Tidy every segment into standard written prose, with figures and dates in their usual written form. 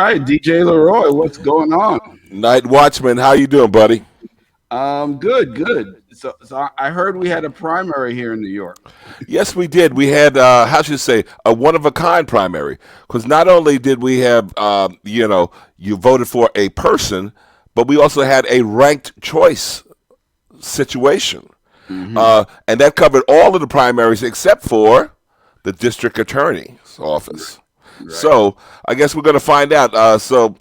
right, DJ LeRoy, what's going on? Night Watchman, how you doing, buddy? Good. So I heard we had a primary here in New York. Yes, we did. We had, how should I say, a one of a kind primary. Because not only did we have, you voted for a person, but we also had a ranked choice situation. And that covered all of the primaries except for the district attorney's office. Right. So I guess we're going to find out. So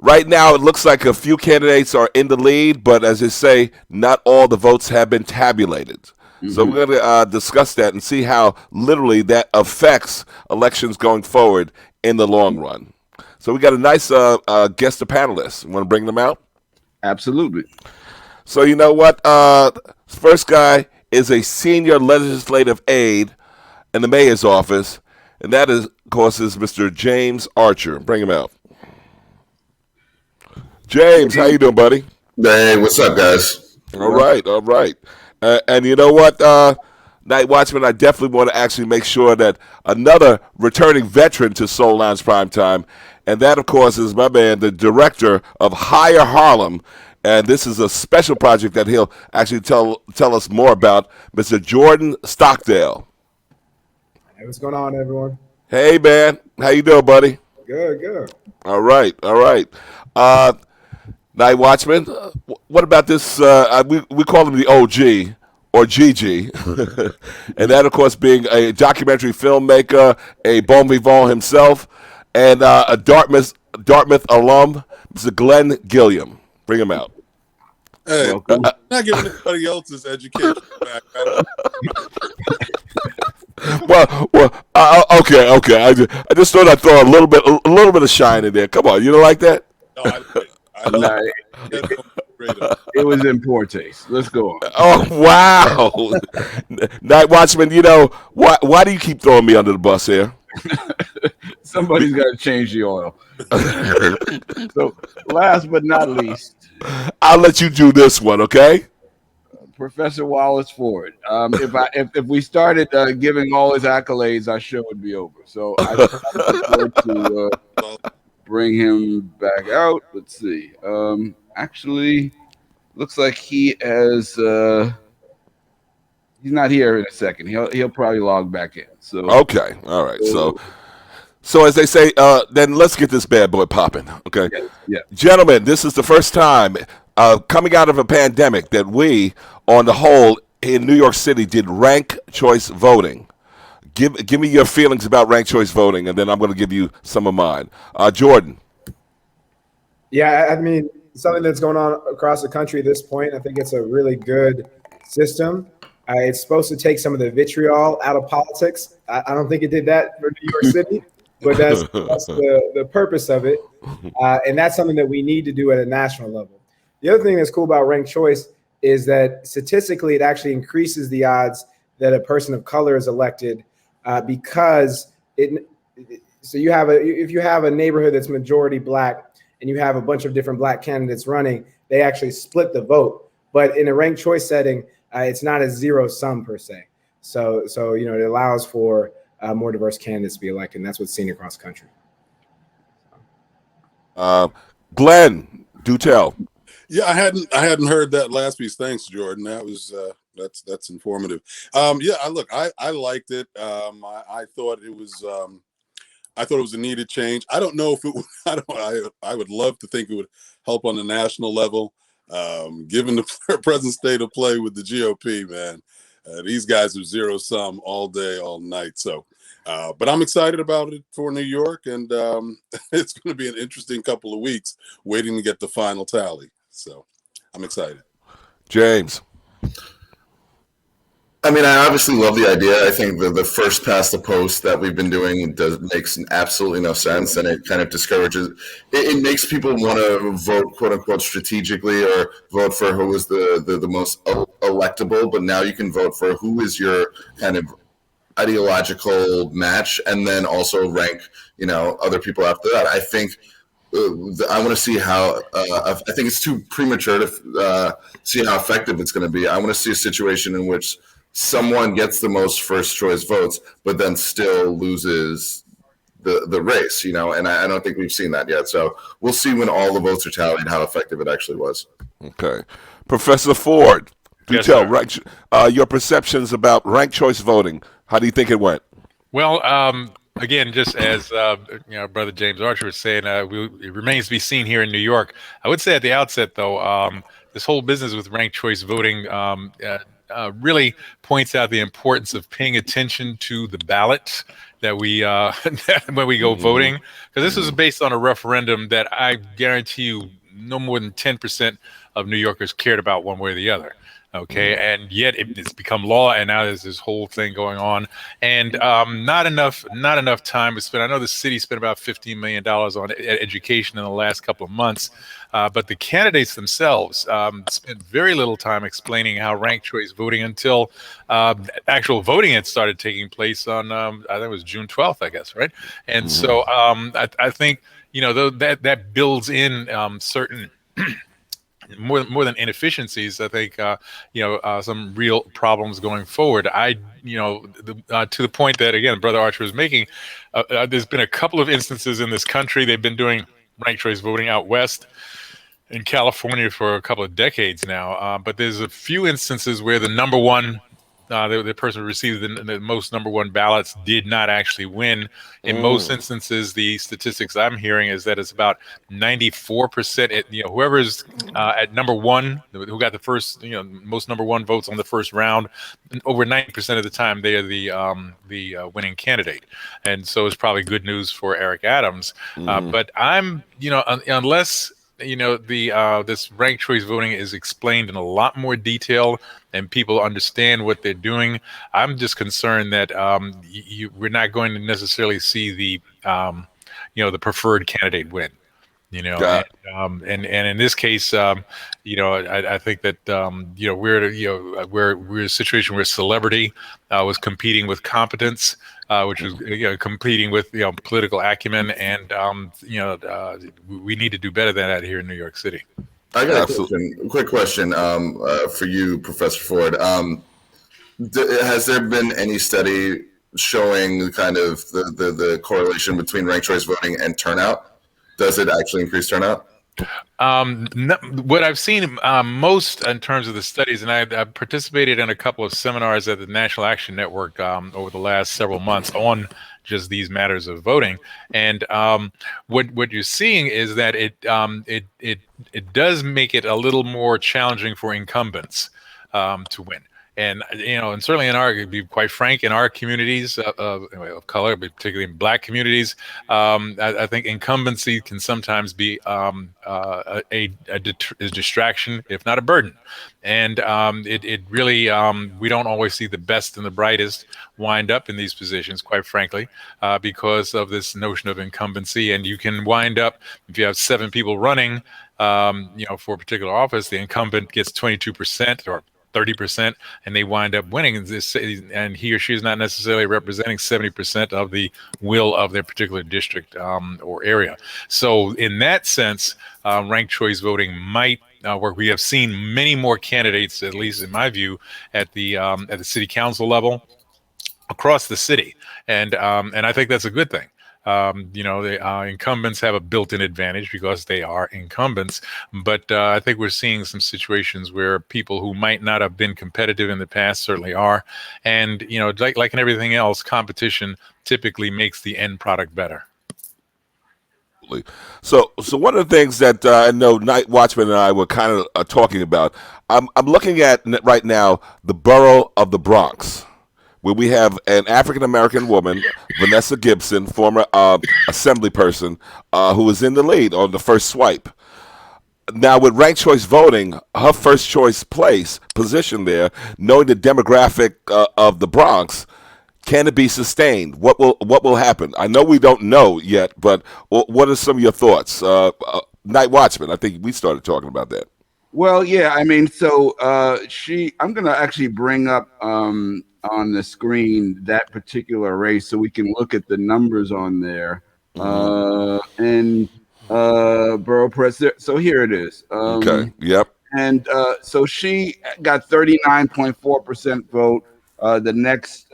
right now it looks like a few candidates are in the lead, but as they say, not all the votes have been tabulated. So we're going to discuss that and see how literally that affects elections going forward in the long run. So we got a nice guest of panelists. Want to bring them out? Absolutely. So you know what? First guy is a senior legislative aide in the mayor's office, and that is, of course, is Mr. James Archer. Bring him out. James, how you doing, buddy? Hey, what's up, guys? All right. And you know what, Night Watchman, I definitely want to actually make sure that another returning veteran to Soul Lounge Primetime, and that, of course, is my man, the director of Higher Harlem, and this is a special project that he'll actually tell us more about, Mr. Jordan Stockdale. Hey, what's going on, everyone? Hey, man. How you doing, buddy? Good. All right. Night Watchman, what about this? We call him the OG, or Gigi. And that, of course, being a documentary filmmaker, a bon vivant himself, and a Dartmouth alum, Mr. Glenn Gilliam. Bring him out. Hey, I'm not giving anybody else's education back. Okay. I just thought I'd throw a little bit of shine in there. Come on, you don't like that? No, it was in poor taste. Let's go on. Oh wow, Night Watchman. You know why do you keep throwing me under the bus here? Somebody's got to change the oil. So, last but not least, I'll let you do this one, okay? Professor Wallace Ford. If we started giving all his accolades, our show would be over. So I prefer to bring him back out. Let's see. Actually, looks like he has. He's not here in a second. He'll probably log back in. So okay, all right. So as they say, then let's get this bad boy popping. Okay, yeah. Gentlemen, this is the first time coming out of a pandemic that we, on the whole, in New York City, did ranked choice voting. Give me your feelings about ranked choice voting, and then I'm going to give you some of mine. Jordan. Yeah, I mean, something that's going on across the country at this point, I think it's a really good system. It's supposed to take some of the vitriol out of politics. I don't think it did that for New York City, but that's the purpose of it. And that's something that we need to do at a national level. The other thing that's cool about ranked choice is that statistically, it actually increases the odds that a person of color is elected because so if you have a neighborhood that's majority black and you have a bunch of different black candidates running, they actually split the vote. But in a ranked choice setting, it's not a zero sum per se. So it allows for more diverse candidates to be elected, and that's what's seen across the country. Glenn, do tell. Yeah, I hadn't heard that last piece. Thanks, Jordan. That was that's informative. I liked it. I thought it was a needed change. I don't know if it would, I would love to think it would help on the national level. Given the present state of play with the GOP, man, these guys are zero sum all day, all night. So, but I'm excited about it for New York, and it's going to be an interesting couple of weeks waiting to get the final tally. So, I'm excited. James. I mean, I obviously love the idea. I think the first past the post that we've been doing makes absolutely no sense, and it kind of discourages. It makes people want to vote, quote unquote, strategically, or vote for who is the most electable. But now you can vote for who is your kind of ideological match, and then also rank, other people after that. I think. I want to see how. I think it's too premature to see how effective it's going to be. I want to see a situation in which someone gets the most first choice votes, but then still loses the race, you know, and I don't think we've seen that yet. So we'll see when all the votes are tallied how effective it actually was. Okay, Professor Ford, do Yes, tell sir. your perceptions about ranked choice voting. How do you think it went? Well, again, just as Brother James Archer was saying, it remains to be seen here in New York. I would say at the outset, though, this whole business with ranked choice voting really points out the importance of paying attention to the ballot that we when we go voting, because this was based on a referendum that I guarantee you no more than 10% of New Yorkers cared about one way or the other. Okay, and yet it's become law, and now there's this whole thing going on, and not enough time was spent. I know the city spent about $15 million on education in the last couple of months, but the candidates themselves spent very little time explaining how ranked choice voting until actual voting had started taking place on I think it was June 12th, I guess, right? And so I think that builds in certain more than inefficiencies. I think some real problems going forward. To the point that again Brother Archer was making, there's been a couple of instances in this country. They've been doing ranked choice voting out west in California for a couple of decades now, but there's a few instances where the number one the person who received the most number one ballots did not actually win. In most instances, the statistics I'm hearing is that it's about 94%. Whoever's at number one, who got the first, most number one votes on the first round, over 90% of the time they are the winning candidate, and so it's probably good news for Eric Adams. But I'm, unless this ranked choice voting is explained in a lot more detail and people understand what they're doing, I'm just concerned that we're not going to necessarily see the preferred candidate win. And in this case, I think that we're in a situation where celebrity was competing with competence, which was competing with political acumen, and we need to do better than that here in New York City. I got a quick question for you, Professor Ford. Has there been any study showing kind of the correlation between ranked choice voting and turnout? Does it actually increase turnout? What I've seen most in terms of the studies, and I've participated in a couple of seminars at the National Action Network over the last several months on just these matters of voting, and what you're seeing is that it does make it a little more challenging for incumbents to win. And and certainly to be quite frank, in our communities of color, but particularly in Black communities, I think incumbency can sometimes be a distraction, if not a burden. And it really we don't always see the best and the brightest wind up in these positions, quite frankly, because of this notion of incumbency. And you can wind up, if you have 7 people running, for a particular office, the incumbent gets 22% or 30%, and they wind up winning, and he or she is not necessarily representing 70% of the will of their particular district or area. So in that sense, ranked choice voting might work. We have seen many more candidates, at least in my view, at the city council level across the city, and I think that's a good thing. The incumbents have a built-in advantage because they are incumbents, but I think we're seeing some situations where people who might not have been competitive in the past certainly are, and like in everything else, competition typically makes the end product better. So one of the things that I know NightWatchman and I were kind of talking about, I'm looking at right now the borough of the Bronx, where we have an African-American woman, Vanessa Gibson, former assembly person, who was in the lead on the first swipe. Now, with ranked choice voting, her first choice position there, knowing the demographic of the Bronx, can it be sustained? What will happen? I know we don't know yet, but what are some of your thoughts? NightWatchman, I think we started talking about that. Well, yeah, I mean, so I'm going to actually bring up on the screen that particular race so we can look at the numbers on there. And Borough President. So here it is. Okay. Yep. And so she got 39.4% vote. The next,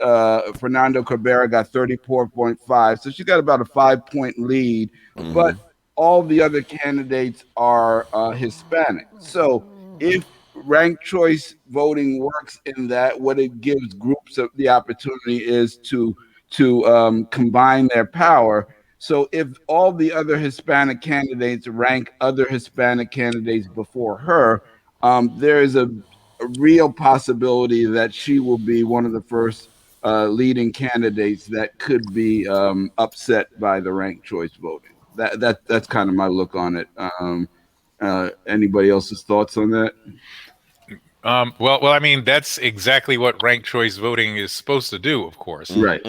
Fernando Cabrera got 34.5. So she got about a 5-point lead. But all the other candidates are Hispanic. So if ranked choice voting works in that, what it gives groups of the opportunity is to combine their power. So if all the other Hispanic candidates rank other Hispanic candidates before her, there is a real possibility that she will be one of the first leading candidates that could be upset by the ranked choice voting. That's kind of my look on it. Anybody else's thoughts on that? Well, I mean, that's exactly what ranked choice voting is supposed to do, of course, Right.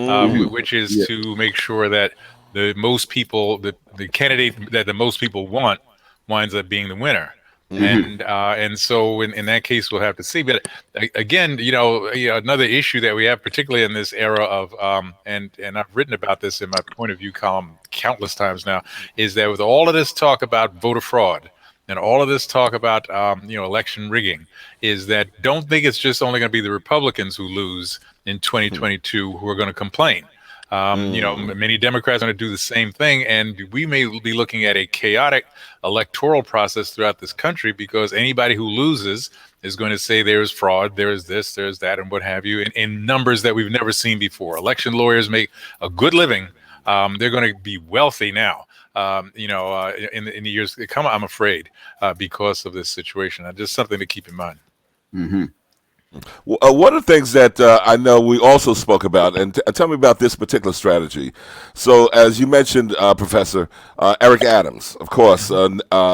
which is to make sure that the most people, the candidate that the most people want, winds up being the winner. And so in that case, we'll have to see. But again, another issue that we have, particularly in this era of, and I've written about this in my point of view column countless times now, is that with all of this talk about voter fraud and all of this talk about, election rigging, is that don't think it's just only going to be the Republicans who lose in 2022 who are going to complain. Many Democrats are going to do the same thing, and we may be looking at a chaotic electoral process throughout this country because anybody who loses is going to say there's fraud, there's this, there's that, and what have you, in numbers that we've never seen before. Election lawyers make a good living. They're going to be wealthy now. In the years to come, I'm afraid, because of this situation. Just something to keep in mind. One of the things that I know we also spoke about, and tell me about this particular strategy. So, as you mentioned, Professor, Eric Adams, of course,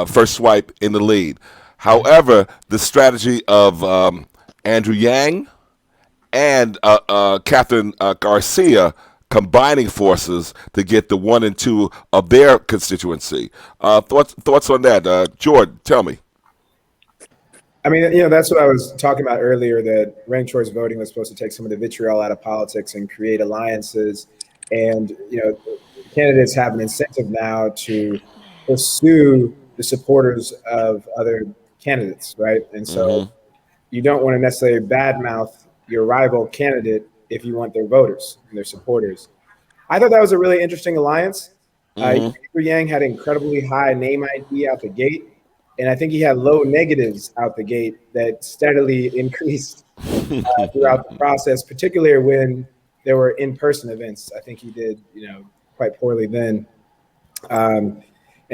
first swipe in the lead. However, the strategy of Andrew Yang and Catherine Garcia combining forces to get the 1 and 2 of their constituency. Thoughts on that, Jordan? Tell me. I mean, that's what I was talking about earlier, that ranked choice voting was supposed to take some of the vitriol out of politics and create alliances. And, candidates have an incentive now to pursue the supporters of other candidates, right? And so you don't want to necessarily badmouth your rival candidate if you want their voters and their supporters. I thought that was a really interesting alliance. Yang had incredibly high name ID out the gate. And I think he had low negatives out the gate that steadily increased throughout the process, particularly when there were in-person events. I think he did, quite poorly then. And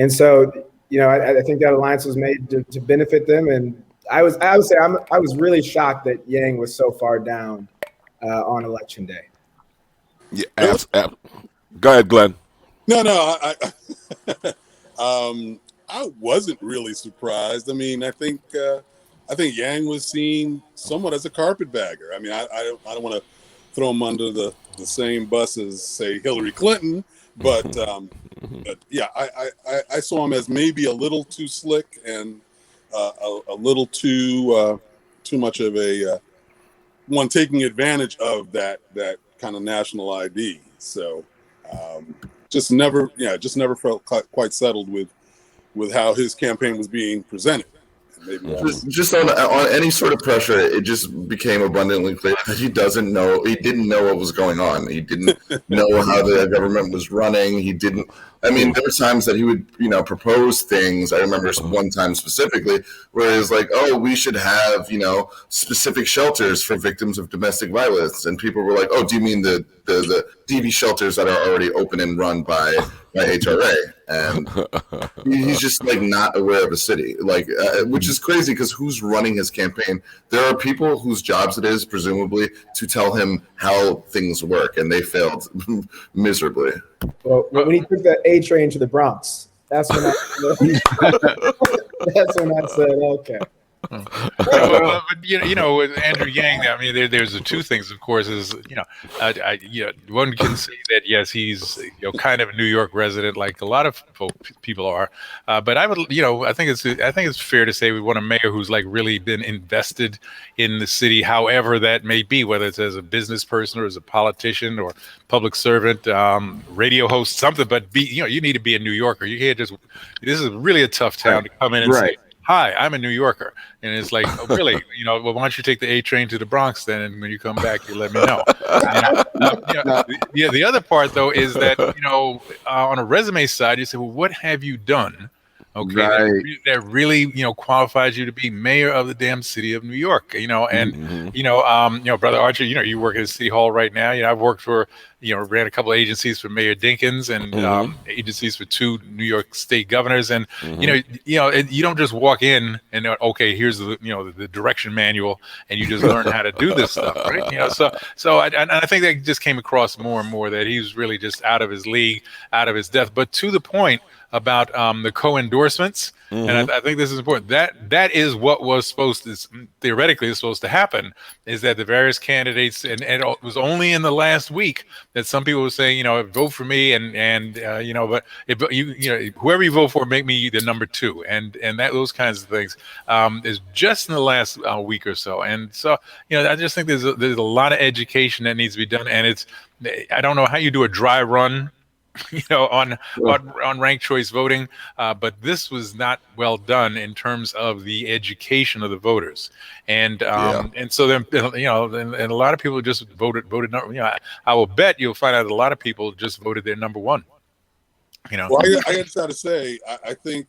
so, I think that alliance was made to benefit them. And I would say I was really shocked that Yang was so far down on election day. Yeah, go ahead, Glenn. No, I wasn't really surprised. I mean, I think Yang was seen somewhat as a carpetbagger. I mean, I don't want to throw him under the same bus as, say, Hillary Clinton, but yeah, I saw him as maybe a little too slick and a little too much of a one taking advantage of that kind of national ID. So just never felt quite settled with how his campaign was being presented. Maybe just on any sort of pressure, it just became abundantly clear that he didn't know what was going on. He didn't know how the government was running. There were times that he would, propose things. I remember one time specifically where it was like, oh, we should have, specific shelters for victims of domestic violence. And people were like, oh, do you mean the DV shelters that are already open and run by HRA? And he's just not aware of a city, which is crazy because who's running his campaign? There are people whose jobs it is, presumably, to tell him how things work, and they failed miserably. Well, when he took the A train to the Bronx, that's when I said, okay. But with Andrew Yang, I mean, there's the two things, of course, is one can see that yes, he's kind of a New York resident, like a lot of people are. But I would, I think it's fair to say we want a mayor who's really been invested in the city, however that may be, whether it's as a business person or as a politician or public servant, radio host, something. But you need to be a New Yorker. You can't just. This is really a tough town to come in and say, "Hi, I'm a New Yorker," and it's like, "Oh, really? Well, why don't you take the A train to the Bronx then, and when you come back, you let me know." And the other part though is that on a resume side, you say, "Well, what have you done?" Okay, Right. that really qualifies you to be mayor of the damn city of New York. And Brother Archer, you work at City Hall right now. I've worked for ran a couple of agencies for Mayor Dinkins and agencies for 2 New York State governors. And you don't just walk in and okay, here's the direction manual, and you just learn how to do this stuff, right? So I think that just came across more and more that he's really just out of his league, out of his depth. But to the point about the co-endorsements, and I think this is important. That is what was theoretically supposed to happen, is that the various candidates, and it was only in the last week that some people were saying, vote for me, but whoever you vote for, make me the number 2, and that those kinds of things is just in the last week or so. And so I just think there's a lot of education that needs to be done, and I don't know how you do a dry run on ranked choice voting, but this was not well done in terms of the education of the voters, and so then and a lot of people just voted. I will bet you'll find out a lot of people just voted their number 1. Well, I just got to say, I think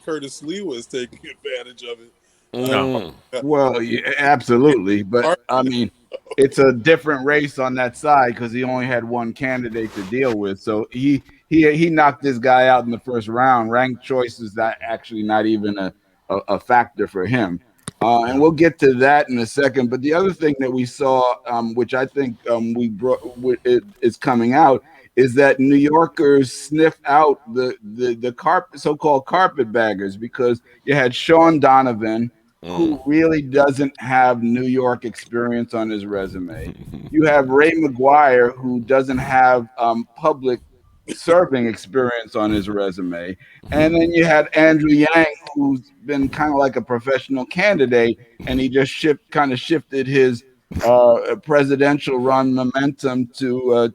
Curtis Lee was taking advantage of it. No. Well, yeah, absolutely, but I mean, it's a different race on that side because he only had one candidate to deal with. So he knocked this guy out in the first round. Ranked choice is actually not even a factor for him. And we'll get to that in a second. But the other thing that we saw, which I think is coming out, is that New Yorkers sniff out the so-called carpetbaggers, because you had Sean Donovan, who really doesn't have New York experience on his resume. You have Ray McGuire, who doesn't have public serving experience on his resume. And then you had Andrew Yang, who's been kind of like a professional candidate, and he just shifted his presidential run momentum to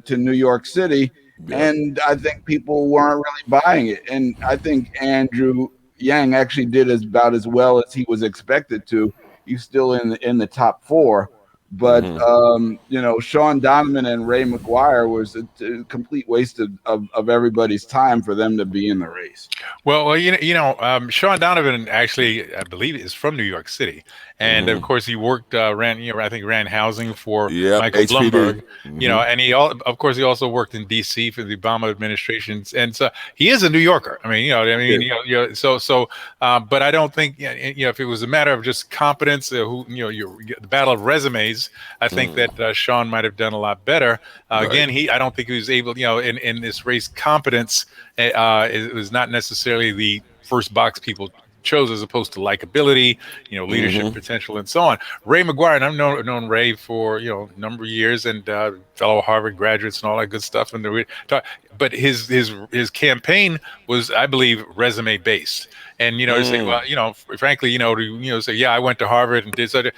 New York City. And I think people weren't really buying it. And I think Andrew Yang actually did about as well as he was expected to. He's still in the top 4. But Sean Donovan and Ray McGuire was a complete waste of everybody's time for them to be in the race. Well, Sean Donovan actually, I believe, is from New York City, and of course he worked ran housing for Michael HPD. Bloomberg. And he also worked in D.C. for the Obama administration, and so he is a New Yorker. But I don't think if it was a matter of just competence, the battle of resumes, I think that Sean might have done a lot better. Again, I don't think he was able, in this race, competence it was not necessarily the first box people chose, as opposed to likability, leadership potential, and so on. Ray McGuire, and I've known Ray for a number of years, and fellow Harvard graduates and all that good stuff. But his campaign was, I believe, resume based. And say, well, frankly, say, yeah, I went to Harvard and did so. This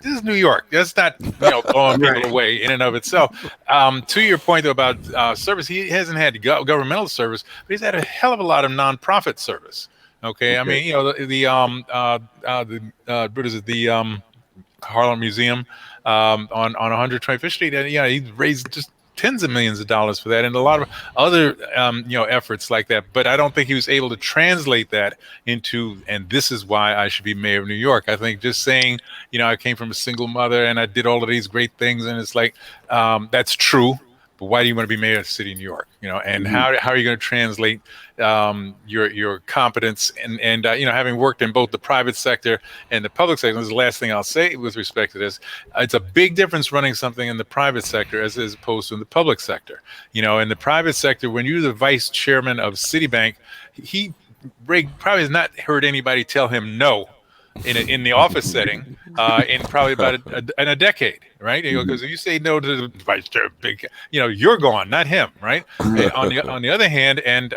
is New York. That's not blowing people away in and of itself. To your point though about service, he hasn't had governmental service, but he's had a hell of a lot of nonprofit service. Okay. I mean, the Harlem Museum on 125th Street, and he raised just tens of millions of dollars for that, and a lot of other efforts like that. But I don't think he was able to translate that into, and this is why I should be mayor of New York. I think just saying, I came from a single mother and I did all of these great things, and it's like, that's true, but why do you want to be mayor of the city of New York? And how are you going to translate your competence and having worked in both the private sector and the public sector? This is the last thing I'll say with respect to this. It's a big difference running something in the private sector as opposed to in the public sector. In the private sector, when you're the vice chairman of Citibank, Ray probably has not heard anybody tell him no in the office setting in probably about a decade, right? Because if you say no to the vice chair, you're gone, not him, right? On the other hand, and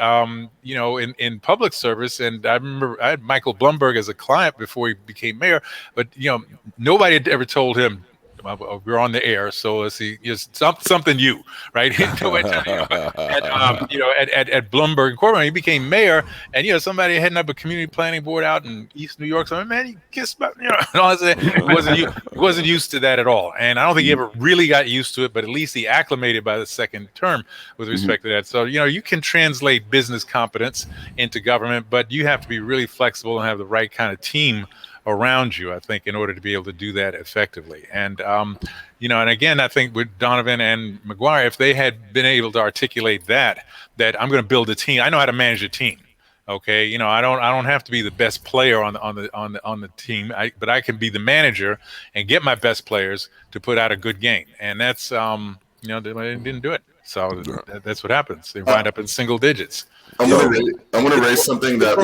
in public service, and I remember I had Michael Bloomberg as a client before he became mayor, but nobody had ever told him, we're on the air, so let's see, just something you, right? At Bloomberg Incorporated, he became mayor, and somebody heading up a community planning board out in East New York. So man, he kissed about and all that. He wasn't used to that at all, and I don't think he ever really got used to it. But at least he acclimated by the second term with respect to that. So you can translate business competence into government, but you have to be really flexible and have the right kind of team around you, I think, in order to be able to do that effectively. And and again, I think with Donovan and McGuire, if they had been able to articulate that I'm going to build a team, I know how to manage a team. Okay, I don't have to be the best player on the team, but I can be the manager and get my best players to put out a good game. And that's they didn't do it, so that's what happens. They wind up in single digits. I want to raise something that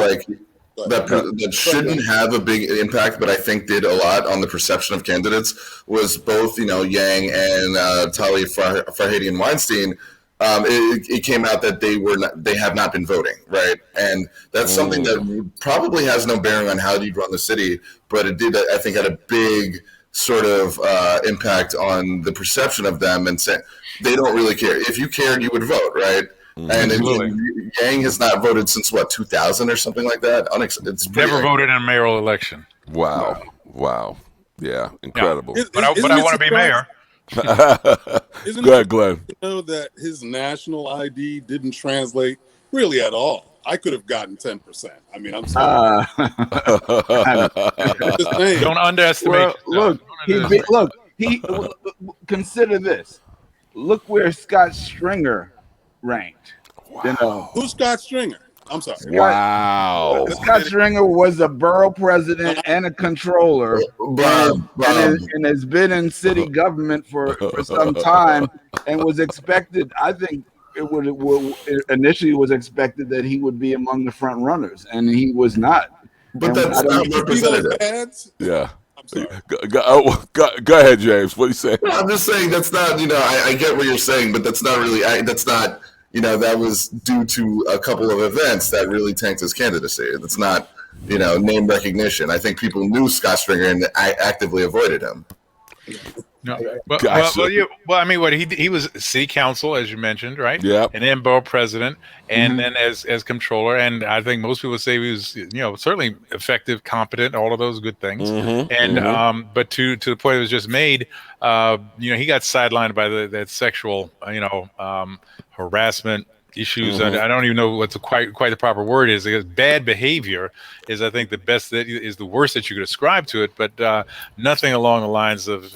that shouldn't have a big impact, but I think did a lot on the perception of candidates. Was both Yang and Tali Farhadian Weinstein. It came out that they have not been voting, right? And that's something that probably has no bearing on how you run the city, but it did, I think, had a big sort of impact on the perception of them, and say they don't really care. If you cared, you would vote, right? And Yang has not voted since 2000 or something like that. It's never voted in a mayoral election. Wow. Yeah, incredible. But I want to be mayor. Go ahead, Glenn. That his national ID didn't translate really at all. I could have gotten 10%. I mean, I'm sorry. Don't underestimate. Well, consider this. Look where Scott Stringer ranked. Wow. Who's Scott Stringer? I'm sorry. Wow. Scott Stringer was a borough president and a controller, and has been in city government for some time, and was expected. I think initially was expected that he would be among the front runners, and he was not. But that's not representative. Yeah. Go ahead, James. What do you say? I'm just saying that's not. I get what you're saying, but that's not really. That's not. That was due to a couple of events that really tanked his candidacy. It's not, name recognition. I think people knew Scott Stringer and actively avoided him. No, I mean, he was city council, as you mentioned, right? Yeah, and then borough president, and then as controller. And I think most people say he was, certainly effective, competent, all of those good things. But to the point that was just made, he got sidelined by that sexual, harassment issues. I don't even know what quite the proper word is. Because bad behavior is, I think, the worst that you could ascribe to it, but nothing along the lines of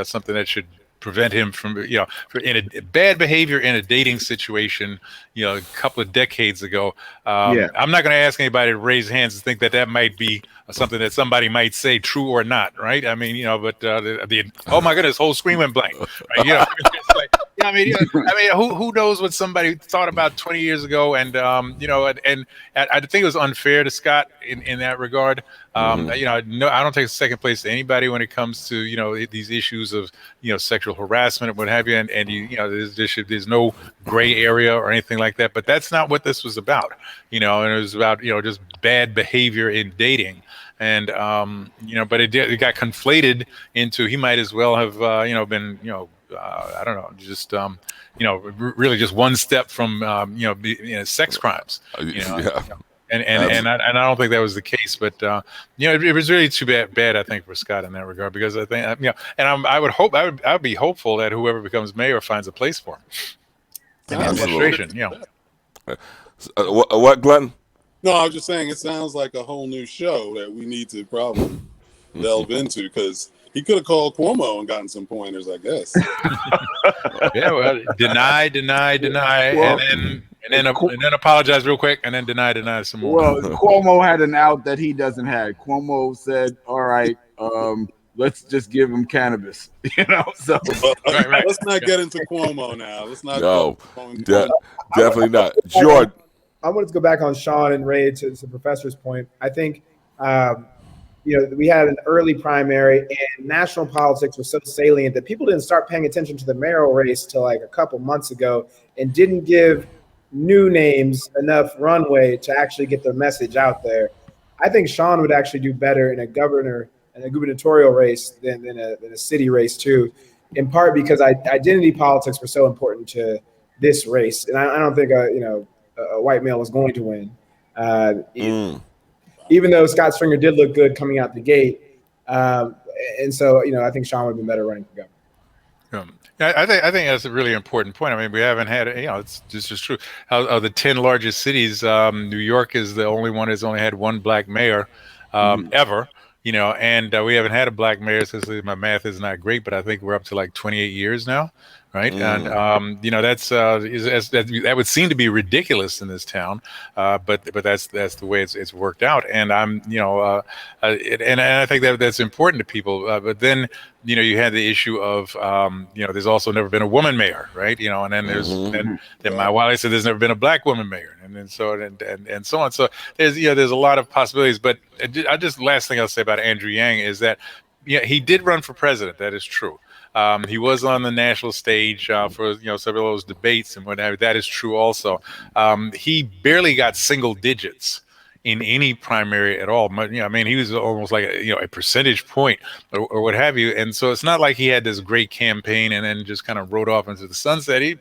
something that should prevent him from in a bad behavior in a dating situation a couple of decades ago. I'm not going to ask anybody to raise hands and think that might be something that somebody might say, true or not, right? I mean, but oh my goodness, whole screen went blank, right? It's like, who knows what somebody thought about 20 years ago, and and I think it was unfair to Scott in that regard. I don't take second place to anybody when it comes to these issues of sexual harassment and what have you, and there's no gray area or anything like that. But that's not what this was about, and it was about just bad behavior in dating. And but it got conflated into he might as well have been I don't know, just really just one step from sex crimes. And I don't think that was the case, but it was really too bad I think for Scott in that regard, because I think I would be hopeful that whoever becomes mayor finds a place for him in the administration. What, Glenn? No, I was just saying it sounds like a whole new show that we need to probably delve into, because he could have called Cuomo and gotten some pointers, I guess. Deny, well, and then apologize real quick, and then deny some more. Well, Cuomo had an out that he doesn't have. Cuomo said, "All right, let's just give him cannabis," So right. Let's not get into Cuomo now. Let's not. No, definitely not. Jordan. I wanted to go back on Sean and Ray to the professor's point. I think, we had an early primary, and national politics was so salient that people didn't start paying attention to the mayoral race till like a couple months ago, and didn't give new names enough runway to actually get their message out there. I think Sean would actually do better in a governor in a gubernatorial race than a city race too, in part because identity politics were so important to this race, and I don't think a white male was going to win. Even though Scott Stringer did look good coming out the gate. And so, I think Sean would have been better running for governor. I think that's a really important point. I mean, we haven't had, it's just true. Of the 10 largest cities, New York is the only one that's only had one black mayor ever. And we haven't had a black mayor since, my math is not great, but I think we're up to like 28 years now. Right. And, that would seem to be ridiculous in this town. But that's the way it's worked out. And and I think that's important to people. But then, you had the issue of, there's also never been a woman mayor. Right. And then there's then my Wiley said there's never been a black woman mayor. And then so on. So there's a lot of possibilities. But last thing I'll say about Andrew Yang is that, he did run for president. That is true. He was on the national stage for several of those debates and what have you. That is true also. He barely got single digits in any primary at all. I mean, he was almost like a percentage point or what have you. And so it's not like he had this great campaign and then just kind of rode off into the sunset.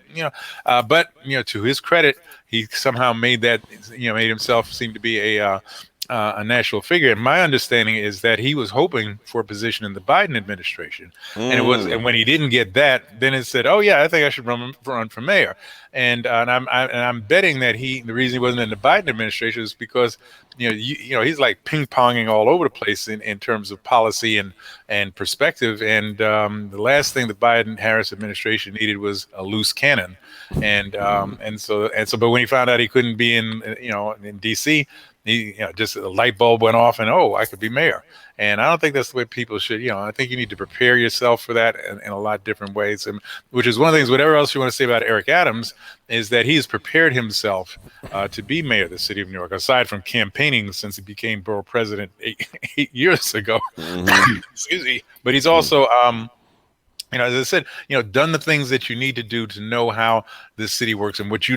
But to his credit, he somehow made himself seem to be a national figure. And my understanding is that he was hoping for a position in the Biden administration, and when he didn't get that, then it said, "Oh yeah, I think I should run for mayor." And I'm betting that the reason he wasn't in the Biden administration is because he's like ping ponging all over the place in terms of policy and perspective. And the last thing the Biden-Harris administration needed was a loose cannon. And so but when he found out he couldn't be in DC. Just a light bulb went off and, I could be mayor. And I don't think that's the way people should, I think you need to prepare yourself for that in a lot of different ways. And which is one of the things, whatever else you want to say about Eric Adams, is that he has prepared himself to be mayor of the city of New York, aside from campaigning since he became borough president eight years ago. Excuse me. But he's also, as I said, done the things that you need to do to know how this city works and what you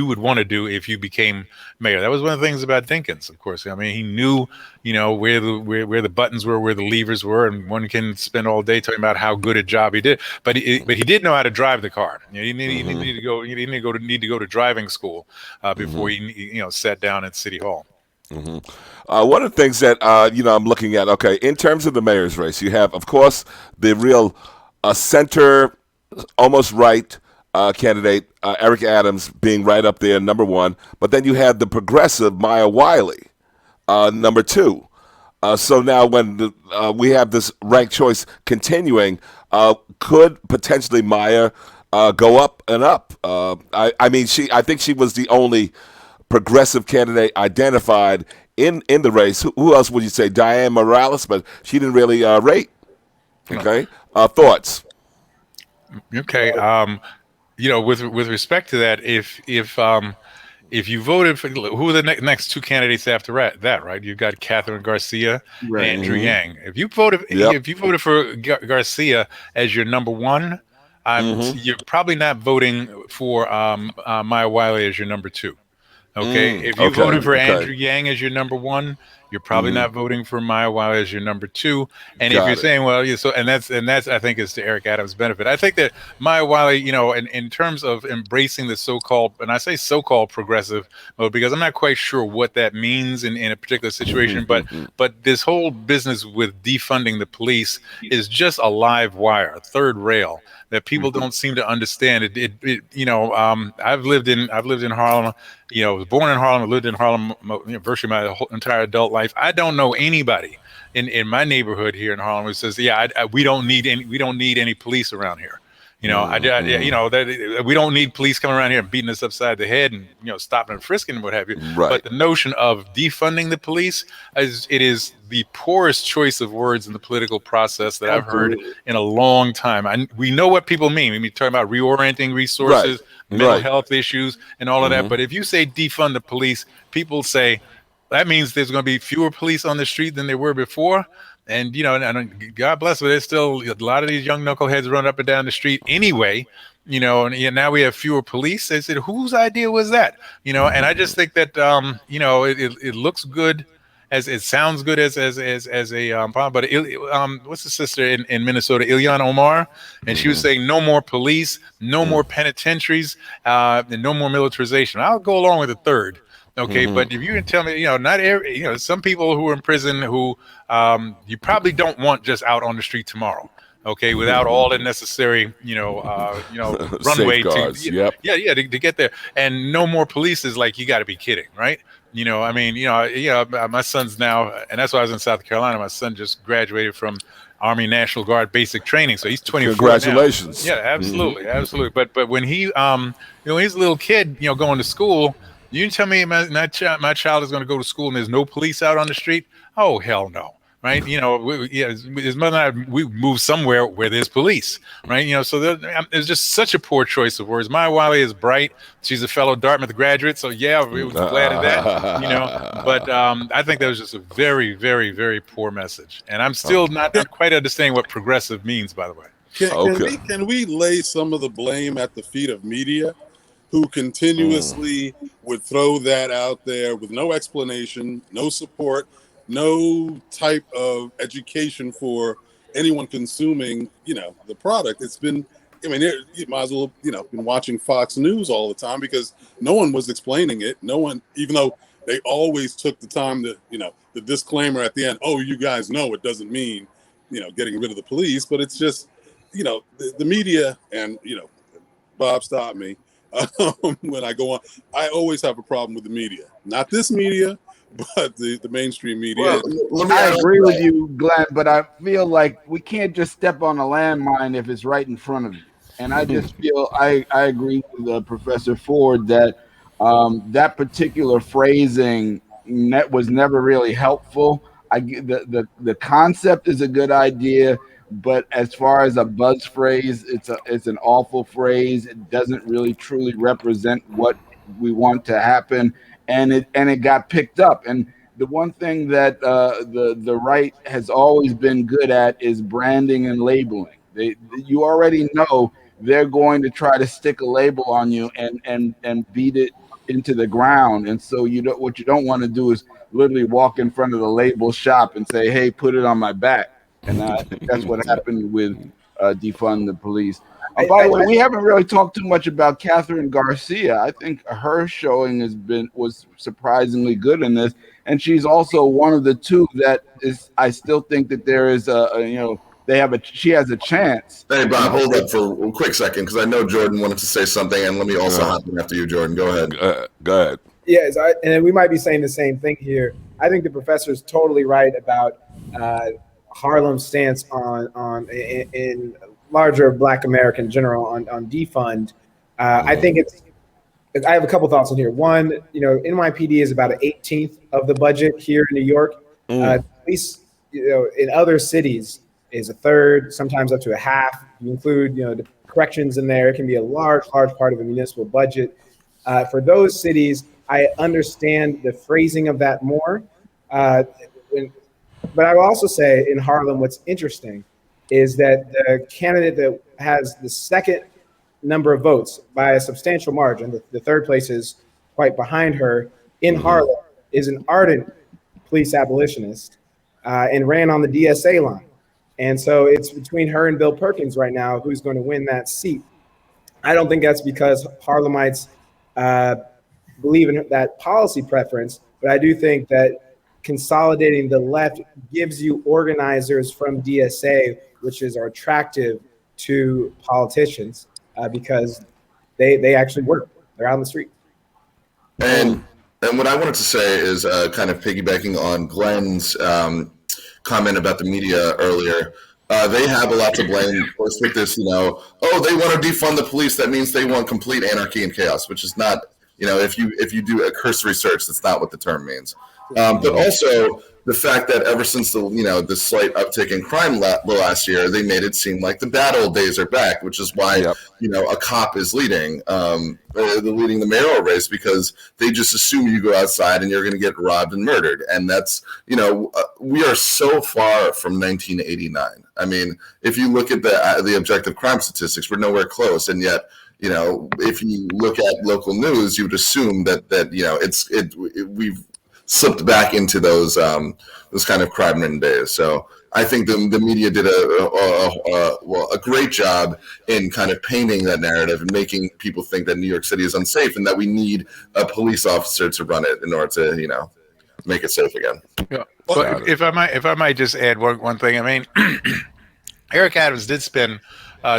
would want to do if you became mayor. That was one of the things about Dinkins, of course. I mean, he knew, where the buttons were, where the levers were, and one can spend all day talking about how good a job he did. But he did know how to drive the car. He didn't need to go to driving school before he sat down at City Hall. One of the things that I'm looking at, in terms of the mayor's race, you have, of course, the real center, almost right candidate, Eric Adams, being right up there, number one. But then you have the progressive Maya Wiley, number two. So now when we have this ranked choice continuing, could potentially Maya go up and up? I think she was the only progressive candidate identified in the race. Who else would you say? Diane Morales, but she didn't really rate. Okay. Thoughts? Okay. With respect to that, if you voted for, who are the next two candidates after that, right? You've got Catherine Garcia and Andrew Yang. If you voted for Garcia as your number one, you're probably not voting for Maya Wiley as your number two. Okay. If you voted for Andrew Yang as your number one, you're probably not voting for Maya Wiley as your number two. And if you're saying, that's I think is to Eric Adams' benefit. I think that Maya Wiley, in terms of embracing the so-called, and I say so-called progressive mode because I'm not quite sure what that means in a particular situation, but this whole business with defunding the police is just a live wire, a third rail that people don't seem to understand. I've lived in Harlem. Was born in Harlem, lived in Harlem virtually my whole entire adult life. I don't know anybody in my neighborhood here in Harlem who says, we don't need any police around here. We don't need police coming around here and beating us upside the head and stopping and frisking and what have you. Right. But the notion of defunding the police is the poorest choice of words in the political process that I've heard in a long time. We know what people mean. We mean talking about reorienting resources, mental health issues, and all of that. But if you say defund the police, people say that means there's going to be fewer police on the street than there were before. And, and God bless, but there's still a lot of these young knuckleheads run up and down the street anyway, and now we have fewer police. They said, whose idea was that? And I just think that, it looks good as it sounds good as a but what's the sister in Minnesota, Ilhan Omar, and she was saying no more police, no more penitentiaries, and no more militarization. I'll go along with the third. Okay, but if you can tell me, not every, some people who are in prison who you probably don't want just out on the street tomorrow. Okay, without all the necessary, runway safeguards. to get there, and no more police is like, you got to be kidding, right? My son's now, and that's why I was in South Carolina. My son just graduated from Army National Guard basic training, so he's 24. Congratulations! Now. Yeah, absolutely. But when he, when he's a little kid, going to school, you tell me my child is going to go to school and there's no police out on the street? Oh, hell no. Right, his mother and I, we moved somewhere where there's police, right? So there's just such a poor choice of words. My Wiley is bright; she's a fellow Dartmouth graduate, so yeah, we were glad of that, But I think that was just a very, very, very poor message, and I'm still not quite understanding what progressive means. By the way, can we lay some of the blame at the feet of media, who continuously would throw that out there with no explanation, no support, no type of education for anyone consuming, the product? It's been, you might as well, been watching Fox News all the time, because no one was explaining it. No one, even though they always took the time to, the disclaimer at the end, oh, you guys know it doesn't mean, getting rid of the police, but it's just, the media, and, Bob stopped me when I go on. I always have a problem with the media, not this media, but the mainstream media. Well, I agree with you, Glenn, but I feel like we can't just step on a landmine if it's right in front of you. And I just feel I agree with Professor Ford that that particular phrasing was never really helpful. The concept is a good idea, but as far as a buzz phrase, it's an awful phrase. It doesn't really truly represent what we want to happen. And it got picked up. And the one thing that the right has always been good at is branding and labeling. You already know they're going to try to stick a label on you and beat it into the ground. And so what you don't want to do is literally walk in front of the label shop and say, hey, put it on my back. And I think that's what happened with defund the police. By the way, we haven't really talked too much about Catherine Garcia. I think her showing was surprisingly good in this, and she's also one of the two that is. I still think that there is she has a chance. Hey Bob, hold up for a quick second, because I know Jordan wanted to say something, and let me also hop in after you, Jordan. Go ahead. Go ahead. Yes, and we might be saying the same thing here. I think the professor is totally right about Harlem's stance on in larger Black American general on defund. I think I have a couple thoughts on here. One, NYPD is about an 18th of the budget here in New York. At least, in other cities is a third, sometimes up to a half. You include, the corrections in there. It can be a large part of a municipal budget. For those cities, I understand the phrasing of that more. But I will also say in Harlem, what's interesting is that the candidate that has the second number of votes by a substantial margin, the third place is quite behind her in Harlem, is an ardent police abolitionist and ran on the DSA line. And so it's between her and Bill Perkins right now who's going to win that seat. I don't think that's because Harlemites believe in that policy preference, but I do think that consolidating the left gives you organizers from DSA, which are attractive to politicians because they actually work. They're out on the street. And what I wanted to say is kind of piggybacking on Glenn's comment about the media earlier. They have a lot to blame with this, they want to defund the police. That means they want complete anarchy and chaos, which is not, if you do a cursory search, that's not what the term means. But also the fact that ever since the slight uptick in crime last year, they made it seem like the bad old days are back, which is why a cop is leading the mayoral race, because they just assume you go outside and you're going to get robbed and murdered. And that's we are so far from 1989. I mean, if you look at the objective crime statistics, we're nowhere close, and yet. If you look at local news, you would assume that slipped back into those kind of crime-ridden days. So I think the media did a great job in kind of painting that narrative and making people think that New York City is unsafe and that we need a police officer to run it in order to make it safe again. Yeah. Well, if I might just add one thing. I mean, Eric Adams did spend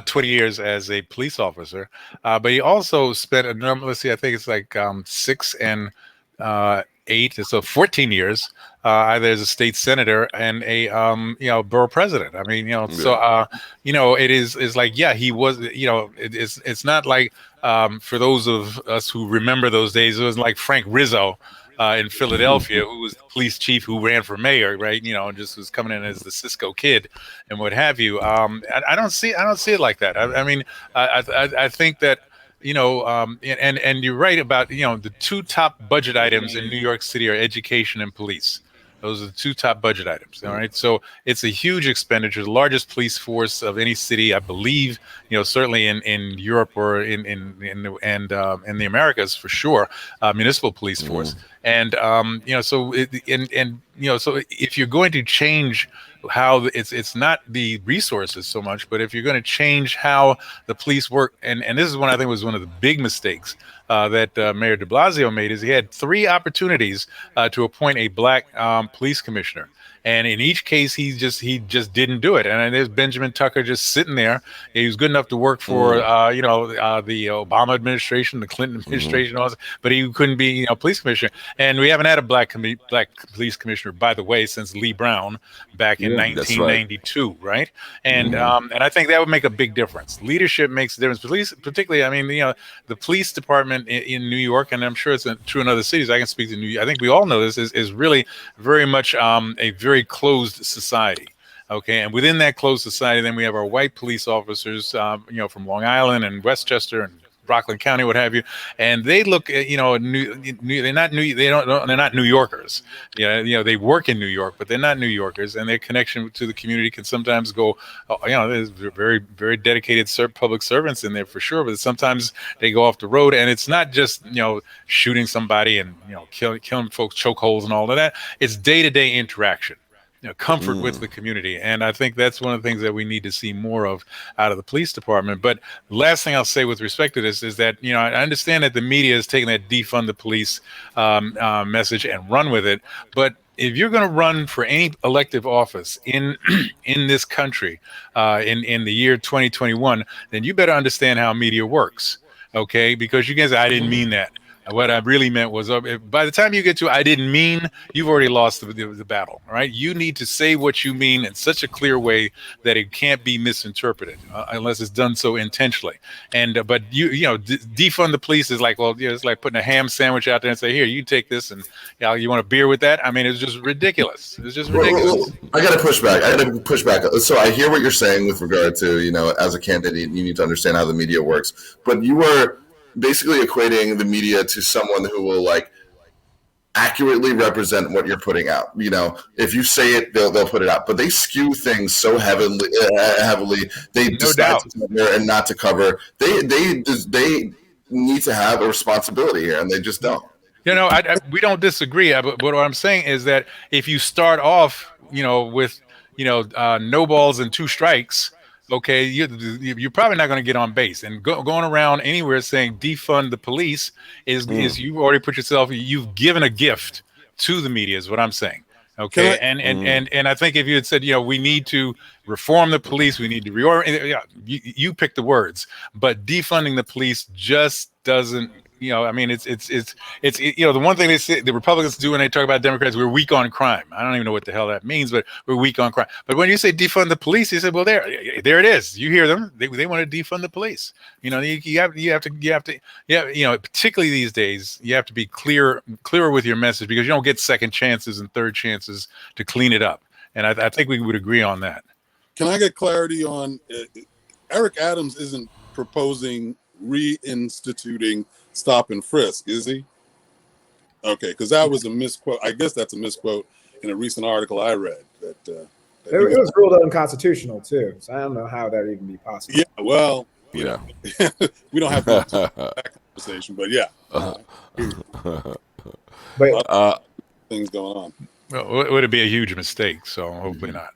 20 years as a police officer, but he also spent let's see, I think it's like 6 and 8, so 14 years either as a state senator and a borough president. I mean, so it is like, yeah, he was, it's not like for those of us who remember those days, it was like Frank Rizzo in Philadelphia, who was the police chief who ran for mayor, right? And just was coming in as the Cisco kid and what have you. I don't see it like that. I mean, I think that, and you're right about, the 2 top budget items in New York City are education and police. Those are the 2 top budget items. All right. So it's a huge expenditure, the largest police force of any city, I believe, certainly in Europe or in the Americas for sure, municipal police force. And, so if you're going to change how it's not the resources so much, but if you're going to change how the police work, and this is one I think was one of the big mistakes that Mayor de Blasio made, is he had 3 opportunities to appoint a black police commissioner. And in each case, he just didn't do it. And there's Benjamin Tucker just sitting there. He was good enough to work for, the Obama administration, the Clinton administration, but he couldn't be, police commissioner. And we haven't had a black police commissioner, by the way, since Lee Brown back in 1992, right? And I think that would make a big difference. Leadership makes a difference. Police, particularly, I mean, the police department in New York, and I'm sure it's true in other cities. I can speak to New York. I think we all know this is really very much a very closed society. Okay, and within that closed society, then we have our white police officers, from Long Island and Westchester and Rockland County, what have you, and they look, they're not New Yorkers. They work in New York, but they're not New Yorkers, and their connection to the community can sometimes go, there's very, very dedicated public servants in there for sure, but sometimes they go off the road, and it's not just shooting somebody and killing folks, chokeholds and all of that. It's day-to-day interaction. Comfort with the community. And I think that's one of the things that we need to see more of out of the police department. But the last thing I'll say with respect to this is that, I understand that the media is taking that defund the police message and run with it. But if you're going to run for any elective office in this country in the year 2021, then you better understand how media works. Okay? Because you guys, I didn't mean that. What I really meant was, by the time you get to I didn't mean, you've already lost the battle, right? You need to say what you mean in such a clear way that it can't be misinterpreted unless it's done so intentionally. And but defund the police is like, it's like putting a ham sandwich out there and say, here, you take this, and you want a beer with that? I mean, it's just ridiculous. It's just ridiculous. I got to push back. So I hear what you're saying with regard to, as a candidate, you need to understand how the media works. But you are basically equating the media to someone who will accurately represent what you're putting out. If you say it, they'll put it out. But they skew things so heavily. They decide to cover and not to cover. They need to have a responsibility here, and they just don't. We don't disagree. But what I'm saying is that if you start off, with no balls and 2 strikes. Okay, you're probably not going to get on base, and going around anywhere saying defund the police is you've already you've given a gift to the media, is what I'm saying. Okay, and I think if you had said, we need to reform the police, we need to reorganize, you pick the words, but defunding the police just doesn't. I mean, it's the one thing they say the Republicans do when they talk about Democrats, we're weak on crime. I don't even know what the hell that means, but we're weak on crime. But when you say defund the police, you say, well, there it is. You hear them? They want to defund the police. You have to, particularly these days, you have to be clearer with your message, because you don't get second chances and third chances to clean it up. And I think we would agree on that. Can I get clarity on Eric Adams isn't proposing reinstituting stop and frisk, is he? Okay, because that was a misquote. I guess that's a misquote in a recent article I read. That it was ruled unconstitutional too. So I don't know how that would even be possible. Yeah, well, we don't have to have that conversation, but yeah. things going on. Well, would it be a huge mistake? So hopefully not.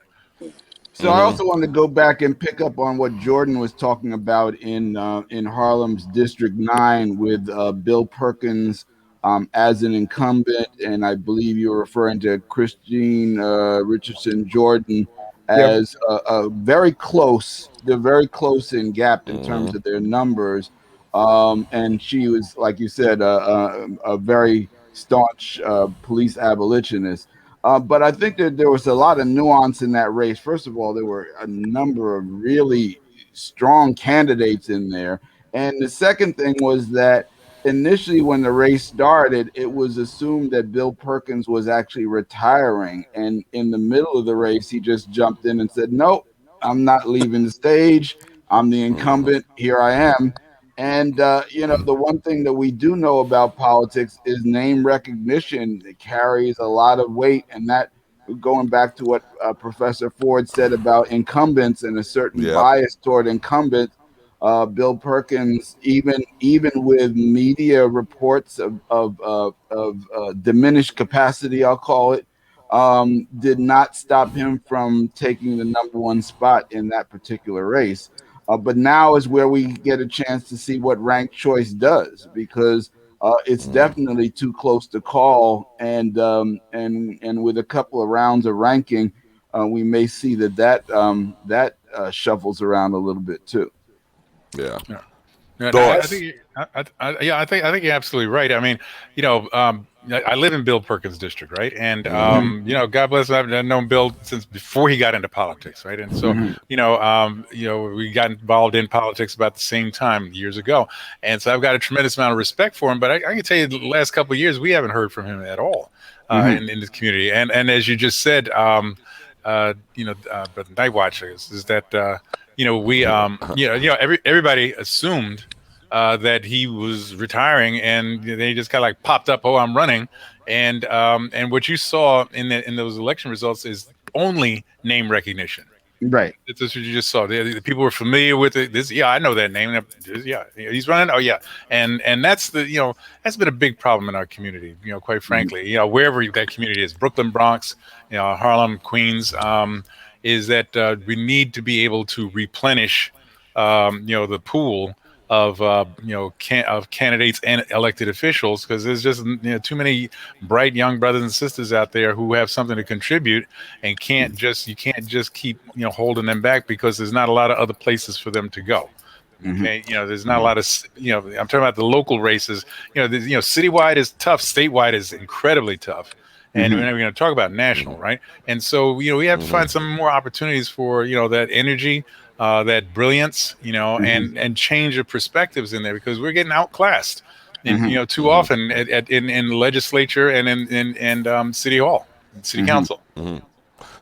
So I also wanted to go back and pick up on what Jordan was talking about in Harlem's District 9 with Bill Perkins as an incumbent, and I believe you were referring to Christine Richardson Jordan as very close. They're very close in gap in terms of their numbers, and she was, like you said, a very staunch police abolitionist. But I think that there was a lot of nuance in that race. First of all, there were a number of really strong candidates in there. And the second thing was that initially, when the race started, it was assumed that Bill Perkins was actually retiring. And in the middle of the race, he just jumped in and said, "Nope, I'm not leaving the stage. I'm the incumbent. Here I am." And, the one thing that we do know about politics is name recognition. It carries a lot of weight. And that, going back to what Professor Ford said about incumbents and a certain bias toward incumbents, Bill Perkins, even with media reports of diminished capacity, I'll call it, did not stop him from taking the #1 spot in that particular race. But now is where we get a chance to see what ranked choice does, because it's definitely too close to call, and with a couple of rounds of ranking, we may see that shuffles around a little bit too. Yeah. I think you're absolutely right. I mean, I live in Bill Perkins' district, right? And God bless him, I've known Bill since before he got into politics, right? And so, we got involved in politics about the same time years ago, and so I've got a tremendous amount of respect for him. But I can tell you, the last couple of years, we haven't heard from him at all in this community. And as you just said, but NightWatch is that. Everybody assumed that he was retiring, and they just kind of like popped up. Oh, I'm running, and what you saw in those election results is only name recognition. Right. That's what you just saw. The people were familiar with it. I know that name. Yeah, he's running. Oh, yeah, and that's that's been a big problem in our community. Quite frankly, wherever that community is, Brooklyn, Bronx, Harlem, Queens. Is that we need to be able to replenish, the pool of candidates and elected officials, because there's just too many bright young brothers and sisters out there who have something to contribute, and you can't just keep holding them back, because there's not a lot of other places for them to go. Okay, there's not a lot of I'm talking about the local races. Citywide is tough, statewide is incredibly tough. And we're going to talk about national, right? And so, we have to find some more opportunities for, that energy, that brilliance, and change of perspectives in there, because we're getting outclassed, too often in the legislature and in city hall, city council.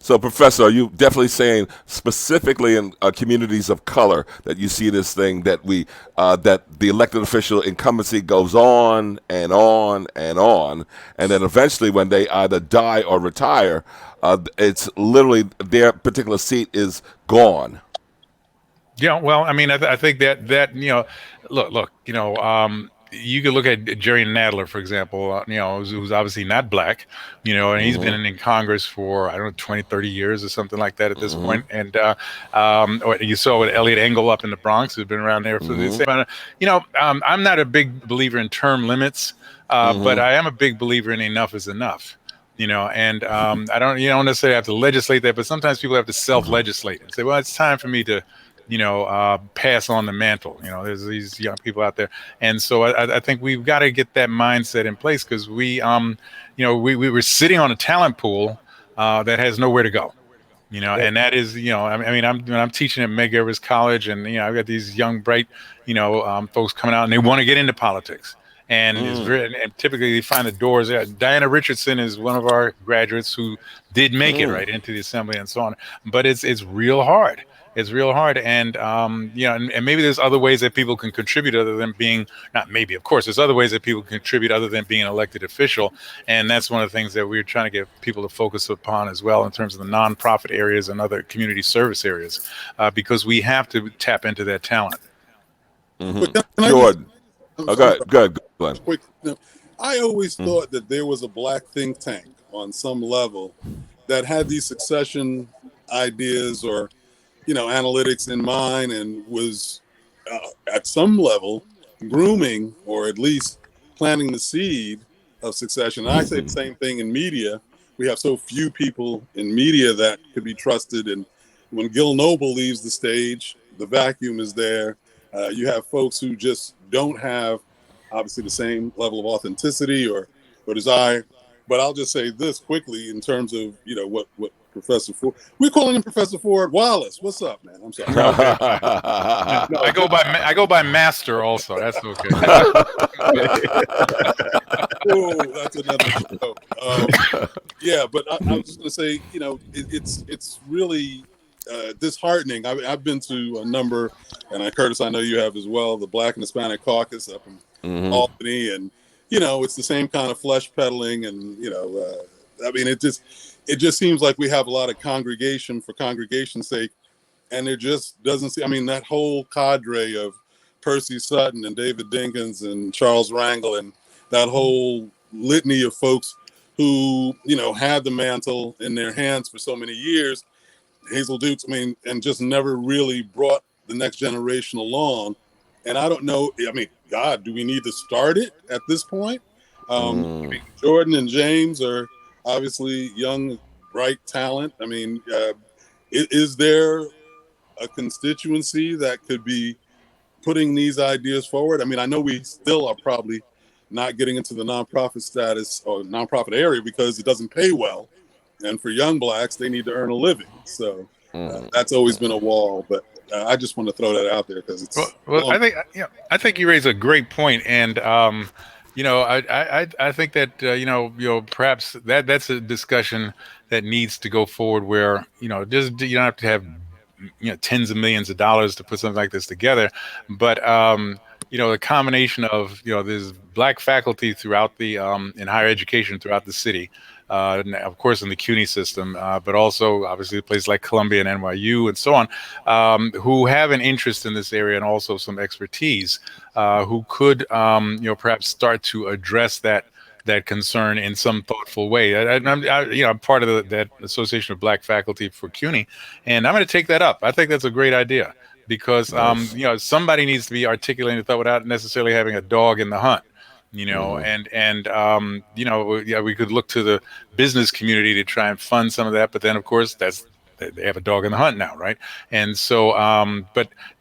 So, Professor, are you definitely saying specifically in communities of color that you see this thing that that the elected official incumbency goes on and on and on, and then eventually when they either die or retire, it's literally their particular seat is gone? Yeah, well, I mean, I think that look, you could look at Jerry Nadler, for example, who's obviously not black, and he's been in Congress for, I don't know, 20, 30 years or something like that at this point. And, or you saw with Elliot Engel up in the Bronx, who's been around there for the same, I'm not a big believer in term limits, but I am a big believer in enough is enough. And I don't, necessarily have to legislate that, but sometimes people have to self-legislate and say, well, it's time for me to, pass on the mantle. There's these young people out there, and so I think we've got to get that mindset in place, because we were sitting on a talent pool that has nowhere to go. And that is, I'm teaching at Medgar Evers College, and I've got these young, bright, folks coming out, and they want to get into politics. And and typically they find the doors. Diana Richardson is one of our graduates who did make it right into the assembly and so on. But it's real hard. It's real hard, and and maybe there's other ways that people can contribute other than being, not maybe, of course, there's other ways that people can contribute other than being an elected official, and that's one of the things that we're trying to get people to focus upon as well, in terms of the nonprofit areas and other community service areas, because we have to tap into that talent. Jordan, go ahead. Quick, I always thought that there was a black think tank on some level that had these succession ideas or, analytics in mind and was at some level grooming or at least planting the seed of succession. And I say the same thing in media. We have so few people in media that could be trusted. And when Gil Noble leaves the stage, the vacuum is there. You have folks who just don't have obviously the same level of authenticity or desire. But I'll just say this quickly in terms of, what Professor Ford, we're calling him Professor Ford Wallace. What's up, man? I'm sorry. Okay. I go by Master also. That's okay. Oh, that's another show. Yeah, but I was just going to say, it's really disheartening. I've been to a number, and Curtis, I know you have as well, the Black and Hispanic Caucus up in Albany, and it's the same kind of flesh peddling, and I mean, it just seems like we have a lot of congregation for congregation's sake, and there just doesn't seem. I mean, that whole cadre of Percy Sutton and David Dinkins and Charles Rangel and that whole litany of folks who had the mantle in their hands for so many years, Hazel Dukes, I mean, and just never really brought the next generation along. And I don't know. I mean, God, do we need to start it at this point? I mean, Jordan and James are obviously young, bright talent. I mean, is there a constituency that could be putting these ideas forward? I mean, I know we still are probably not getting into the nonprofit status or nonprofit area because it doesn't pay well. And for young Blacks, they need to earn a living. So that's always been a wall. But I just want to throw that out there because it's well. I think you raise a great point, and I think that perhaps that's a discussion that needs to go forward where you don't have to have tens of millions of dollars to put something like this together, but the combination of there's Black faculty throughout the in higher education throughout the city. Of course, in the CUNY system, but also obviously places like Columbia and NYU and so on, who have an interest in this area and also some expertise, who could, perhaps start to address that concern in some thoughtful way. I'm part of that Association of Black Faculty for CUNY, and I'm going to take that up. I think that's a great idea because somebody needs to be articulating the thought without necessarily having a dog in the hunt. We could look to the business community to try and fund some of that, but then of course they have a dog in the hunt now, right? And so,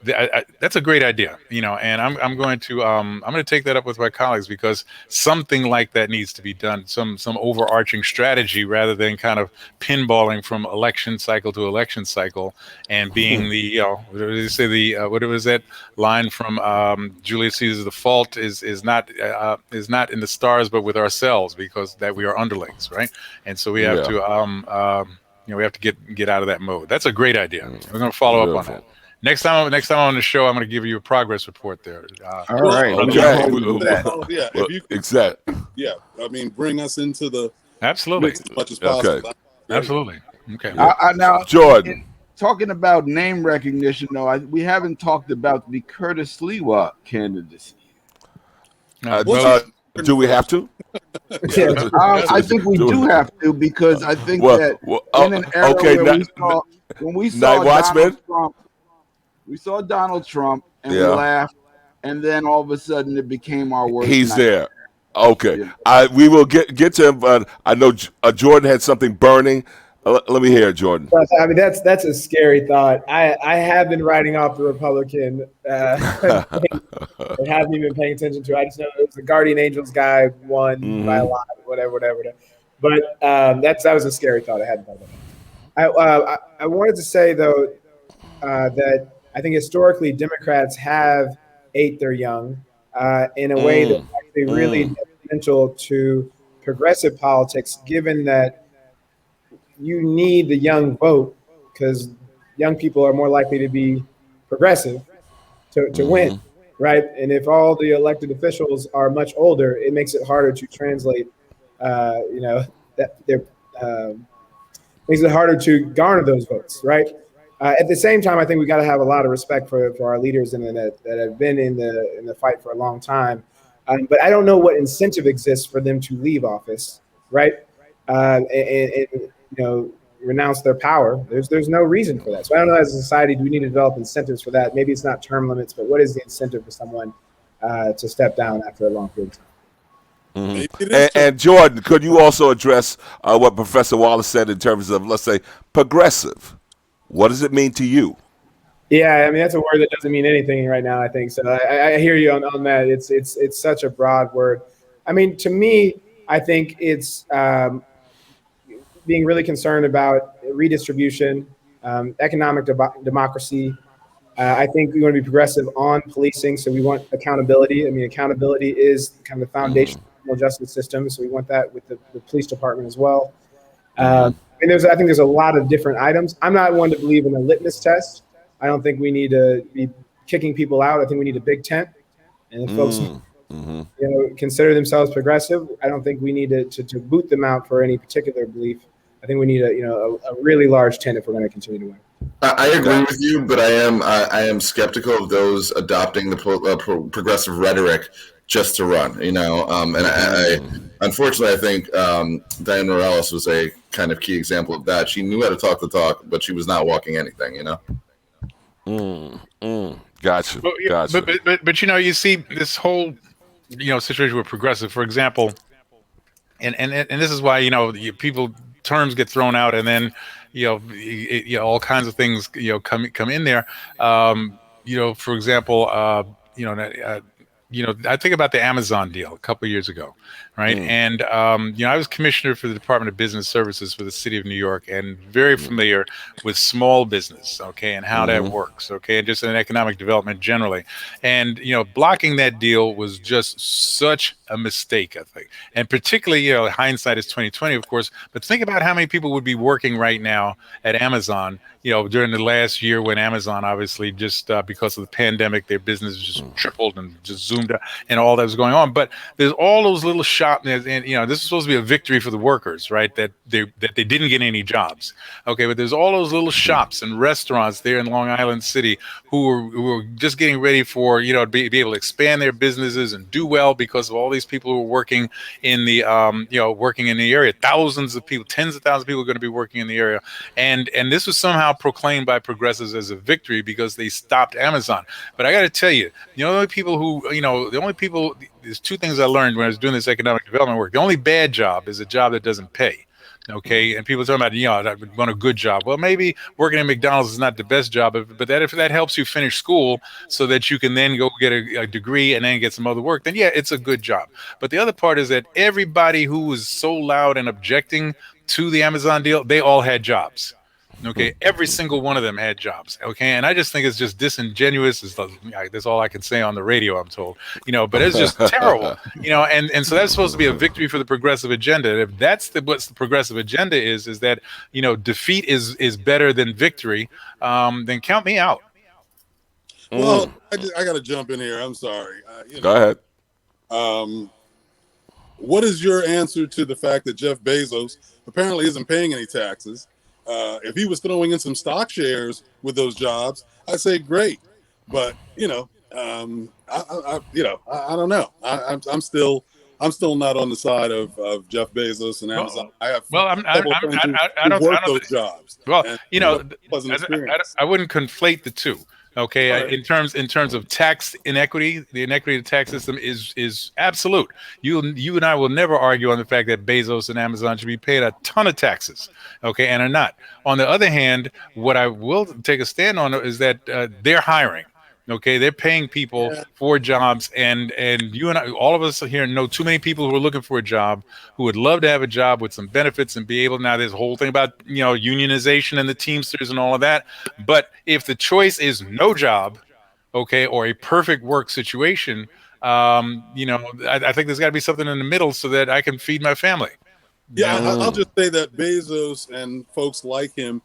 that's a great idea, and I'm going to take that up with my colleagues because something like that needs to be done, some overarching strategy rather than kind of pinballing from election cycle to election cycle and being what was that line from Julius Caesar? The fault is not in the stars, but with ourselves because that we are underlings, right? And so we have to we have to get out of that mode. That's a great idea. We're going to follow up on that. Next time on the show, I'm going to give you a progress report there. All right. Exactly. Yeah. I mean, bring us into the absolutely as much as possible. Okay. Absolutely. Okay. Now, Jordan. Talking about name recognition, though, we haven't talked about the Curtis Sliwa candidacy. Do we have to? I think we do have to because I think that in an era where we saw NightWatchman, we saw Donald Trump and we laughed, and then all of a sudden it became our worst. He's nightmare. there. Okay, we will get to him, but I know Jordan had something burning. Let me hear it, Jordan. I mean, that's a scary thought. I have been writing off the Republican. I haven't even been paying attention to. I just know it was the Guardian Angels guy won by a lot, whatever. But that was a scary thought. I hadn't thought about that. I wanted to say though that I think historically Democrats have ate their young in a way that's actually really detrimental to progressive politics, given that you need the young vote because young people are more likely to be progressive to win, right? And if all the elected officials are much older, it makes it harder to translate, makes it harder to garner those votes, right? At the same time, I think we got to have a lot of respect for our leaders that have been in the fight for a long time. But I don't know what incentive exists for them to leave office, right? renounce their power. There's no reason for that. So I don't know, as a society, do we need to develop incentives for that? Maybe it's not term limits, but what is the incentive for someone to step down after a long period of time? And Jordan, could you also address what Professor Wallace said in terms of, let's say, progressive? What does it mean to you? Yeah, I mean, that's a word that doesn't mean anything right now, I think. So I hear you on that. It's such a broad word. I mean, to me, I think it's being really concerned about redistribution, economic democracy. I think we want to be progressive on policing, so we want accountability. I mean, accountability is kind of the foundation of the criminal justice system, so we want that with the police department as well. I think there's a lot of different items. I'm not one to believe in a litmus test. I don't think we need to be kicking people out. I think we need a big tent, and if folks consider themselves progressive, I don't think we need to boot them out for any particular belief. I think we need a really large tent if we're going to continue to win. I agree with you, but I am skeptical of those adopting the progressive rhetoric just to run. And I unfortunately, I think Diane Morales was a kind of key example of that. She knew how to talk the talk, but she was not walking anything. Gotcha. But you see this whole situation with progressive, for example, and this is why people terms get thrown out, and then all kinds of things come in there. For example, I think about the Amazon deal a couple of years ago, right? And I was commissioner for the Department of Business Services for the city of New York, and very familiar with small business, okay, and how that works, okay, and just in economic development generally. And blocking that deal was just such a mistake, I think. And particularly, hindsight is 2020, of course. But think about how many people would be working right now at Amazon, during the last year when Amazon, obviously, just because of the pandemic, their business just tripled and just zoomed up, and all that was going on. But there's all those little shops, and this is supposed to be a victory for the workers, right? That they didn't get any jobs, okay. But there's all those little shops and restaurants there in Long Island City who were just getting ready for to be able to expand their businesses and do well because of all these people who were working in the working in the area. Thousands of people, tens of thousands of people are going to be working in the area, and this was somehow proclaimed by progressives as a victory because they stopped Amazon. But I got to tell you, the only people there's two things I learned when I was doing this economic development work. The only bad job is a job that doesn't pay. Okay, and people talking about I want a good job. Well, maybe working at McDonald's is not the best job, but if that helps you finish school so that you can then go get a degree and then get some other work, then yeah, it's a good job. But the other part is that everybody who was so loud and objecting to the Amazon deal, they all had jobs. Okay, every single one of them had jobs. Okay, and I just think it's just disingenuous. That's all I can say on the radio, I'm told. But it's just terrible. And so that's supposed to be a victory for the progressive agenda. If that's what the progressive agenda is that defeat is better than victory, then count me out. Well, I got to jump in here. I'm sorry. Go ahead. What is your answer to the fact that Jeff Bezos apparently isn't paying any taxes? If he was throwing in some stock shares with those jobs, I'd say great. But I don't know. I'm still not on the side of Jeff Bezos and Amazon. I don't work those jobs. Well, I wouldn't conflate the two. Okay, right. In terms of tax inequity, the inequity of the tax system is absolute. You and I will never argue on the fact that Bezos and Amazon should be paid a ton of taxes, okay, and are not. On the other hand, what I will take a stand on is that they're hiring. Okay, they're paying people for jobs, and you and I, all of us here know too many people who are looking for a job, who would love to have a job with some benefits and be able. Now, there's a whole thing about unionization and the Teamsters and all of that. But if the choice is no job, okay, or a perfect work situation, I think there's got to be something in the middle so that I can feed my family. Yeah, I'll just say that Bezos and folks like him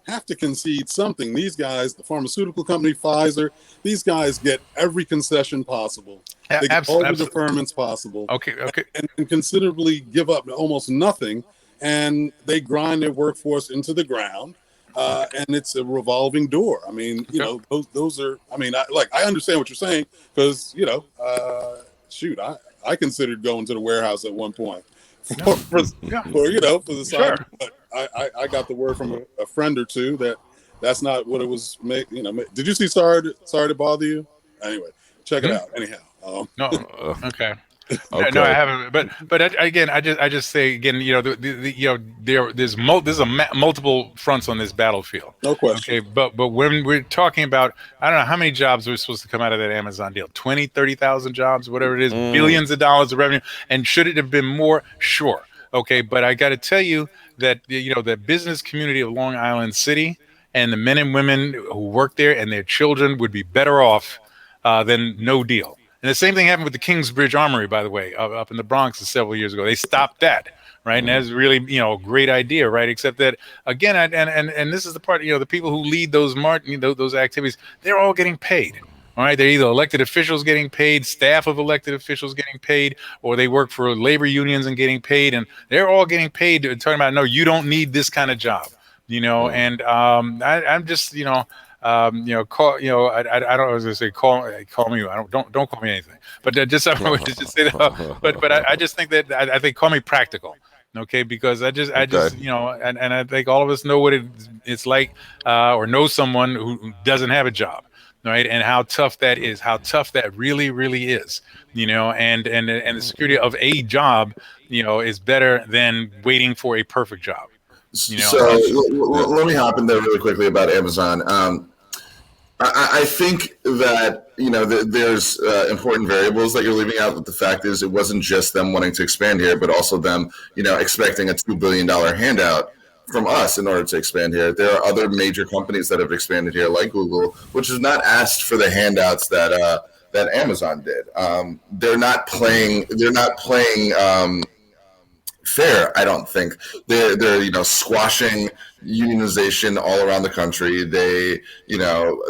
have to concede something. These guys, the pharmaceutical company, Pfizer, these guys get every concession possible. They get all the deferments possible. Okay. And considerably give up almost nothing. And they grind their workforce into the ground. And it's a revolving door. I mean, those are, I understand what you're saying because, I considered going to the warehouse at one point. for the Sure. side. But I got the word from a friend or two that that's not what it was. Did you see Sorry to Bother You? Anyway, check it out. Anyhow, No, okay. Okay. No, I haven't. But again, I just say again, there's multiple fronts on this battlefield. no question. Okay, but when we're talking about, I don't know how many jobs are supposed to come out of that Amazon deal, 20, 30,000 jobs, whatever it is, billions of dollars of revenue. And should it have been more? Sure. Okay, but I got to tell you that the business community of Long Island City and the men and women who work there and their children would be better off than no deal. And the same thing happened with the Kingsbridge Armory, by the way, up in the Bronx several years ago. They stopped that, right? And that's really, a great idea, right? Except that, again, and this is the part, the people who lead those those activities, they're all getting paid. All right, they're either elected officials getting paid, staff of elected officials getting paid, or they work for labor unions and getting paid, and they're all getting paid. Talking about, no, you don't need this kind of job, And I'm just, I don't know. I was gonna say call me. Don't call me anything. But just I would just say that. But I just think that I think call me practical. Okay, because I just and I think all of us know what it's like, or know someone who doesn't have a job. Right, and how tough that is, how tough that really, really is, and the security of a job, is better than waiting for a perfect job. So let me hop in there really quickly about Amazon. I think that there's important variables that you're leaving out. But the fact is, it wasn't just them wanting to expand here, but also them, expecting a $2 billion handout from us in order to expand here. There are other major companies that have expanded here, like Google, which has not asked for the handouts that Amazon did. They're not playing fair. I don't think they're squashing unionization all around the country. They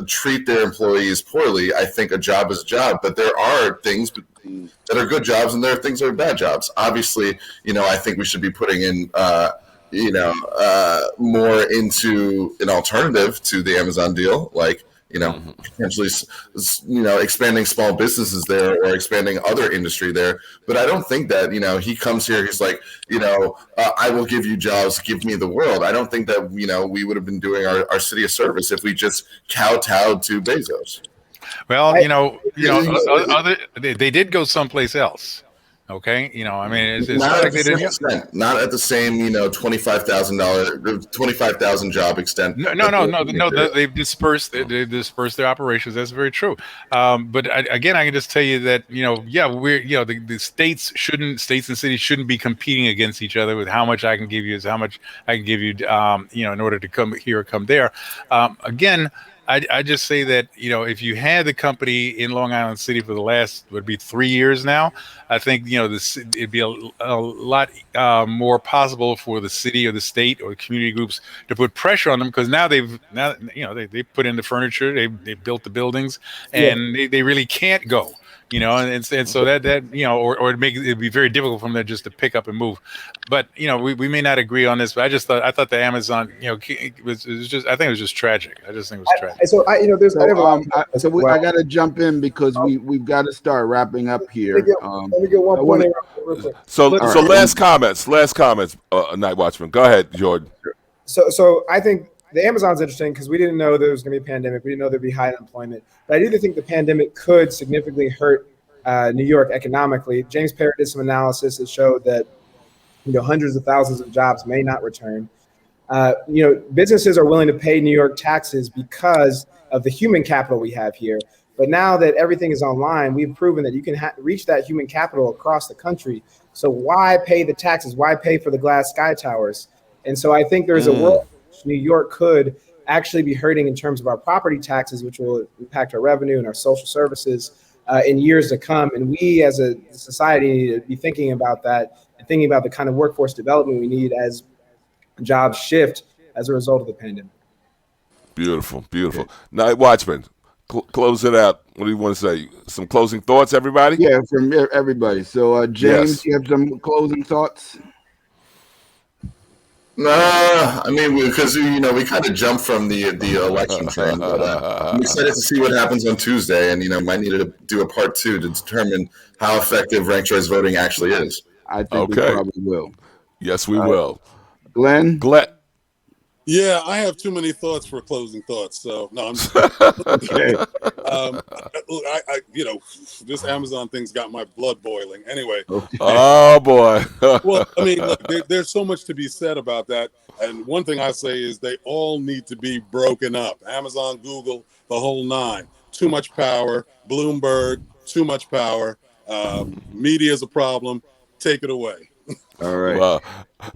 treat their employees poorly. I think a job is a job, but there are things that are good jobs and there are things that are bad jobs. Obviously, I think we should be putting in more into an alternative to the Amazon deal, like potentially expanding small businesses there or expanding other industry there. But I don't think that he comes here, he's like I will give you jobs, give me the world. I don't think that we would have been doing our city a service if we just kowtowed to Bezos. Well, they did go someplace else. Okay, it's not, like not at the same, $25,000 job extent. No. They've dispersed their operations. That's very true. But again, I can just tell you that the states and cities shouldn't be competing against each other with how much I can give you is how much I can give you, in order to come here or come there. Again. I just say that, if you had the company in Long Island City for the last, would be 3 years now, I think, it'd be a lot more possible for the city or the state or community groups to put pressure on them, because now they put in the furniture, they built the buildings, and they really can't go. And so that or it'd be very difficult for them just to pick up and move. But we may not agree on this, but I thought the Amazon it was just, I think it was just tragic. I just think it was tragic. I got to jump in because we've got to start wrapping up here. Let me get one point. So last comments, NightWatchman. Go ahead, Jordan. So I think the Amazon's interesting because we didn't know there was going to be a pandemic. We didn't know there'd be high unemployment. But I do think the pandemic could significantly hurt New York economically. James Perry did some analysis that showed that hundreds of thousands of jobs may not return. Businesses are willing to pay New York taxes because of the human capital we have here. But now that everything is online, we've proven that you can reach that human capital across the country. So why pay the taxes? Why pay for the glass sky towers? And so I think there's a world New York could actually be hurting in terms of our property taxes, which will impact our revenue and our social services in years to come. And we as a society need to be thinking about that and thinking about the kind of workforce development we need as jobs shift as a result of the pandemic. Beautiful. NightWatchman, close it out. What do you want to say? Some closing thoughts, everybody? Yeah, from everybody. So James, you have some closing thoughts? I mean, because we kind of jumped from the election train, but I'm excited to see what happens on Tuesday, and might need to do a part 2 to determine how effective ranked choice voting actually is. I think we Okay. probably will. Yes, we will. Glenn? Glenn. Yeah, I have too many thoughts for closing thoughts. So no, I'm just Okay. you know, this Amazon thing's got my blood boiling. Anyway, Okay. Oh boy. well, I mean, look, there's so much to be said about that. And one thing I say is they all need to be broken up. Amazon, Google, the whole nine. Too much power. Bloomberg, too much power. Media is a problem. Take it away. All right. Well,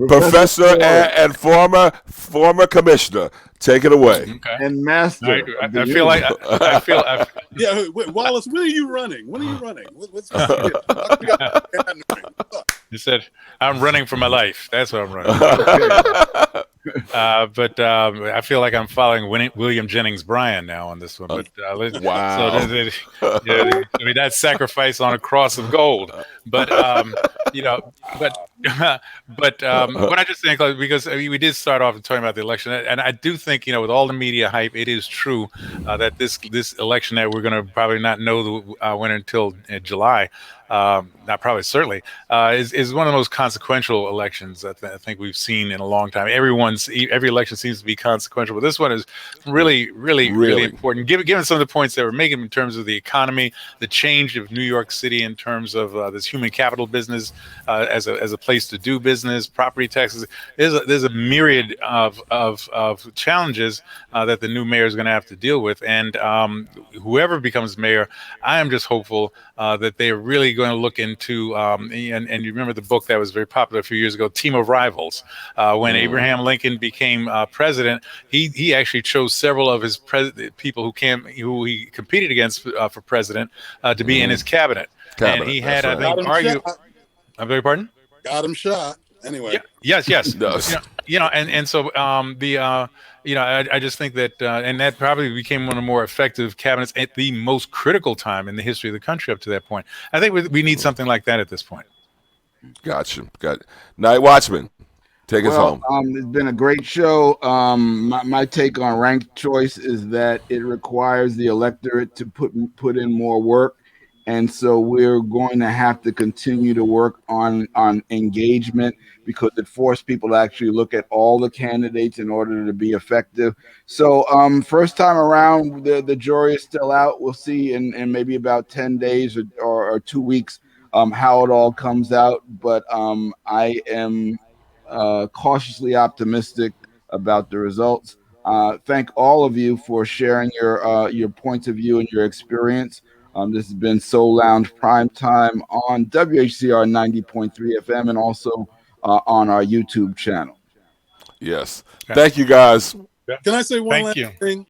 Professor Professor and former commissioner, take it away. Okay. and master. of the I feel like universe. I feel. Yeah, wait, Wallace, when are you running? When are you running? What's You said I'm running for my life. That's what I'm running. But I feel like I'm following William Jennings Bryan now on this one. But Wow. I mean, that's sacrifice on a cross of gold. But you know, but but what I just think, like, because I mean, we did start off talking about the election, and I do think, you know, with all the media hype, it is true that this election that we're going to probably not know the winner until July. Not probably, certainly, is one of the most consequential elections I think we've seen in a long time. Every election seems to be consequential, but this one is really important. Given some of the points that we're making in terms of the economy, the change of New York City in terms of this human capital business as a place to do business, property taxes. There's a myriad of challenges that the new mayor is going to have to deal with, and whoever becomes mayor, I am just hopeful that they are really going to look into and you remember the book that was very popular a few years ago, Team of Rivals. When Abraham Lincoln became president, he actually chose several of his people who he competed against for president to be in his cabinet. And he had, I think, I beg your pardon? Got him shot. Anyway. Yeah, yes. Yes. And so I just think that and that probably became one of the more effective cabinets at the most critical time in the history of the country up to that point. I think we need something like that at this point. Gotcha. Got it. Night Watchman, take us home. It's been a great show. My take on ranked choice is that it requires the electorate to put in more work. And so we're going to have to continue to work on engagement, because it forced people to actually look at all the candidates in order to be effective. So first time around, the jury is still out. We'll see in maybe about 10 days or 2 weeks how it all comes out. But I am cautiously optimistic about the results. Thank all of you for sharing your points of view and your experience. This has been Soul Lounge Prime Time on WHCR 90.3 FM and also on our YouTube channel. Yes. Thank you, guys. Can I say one last thing?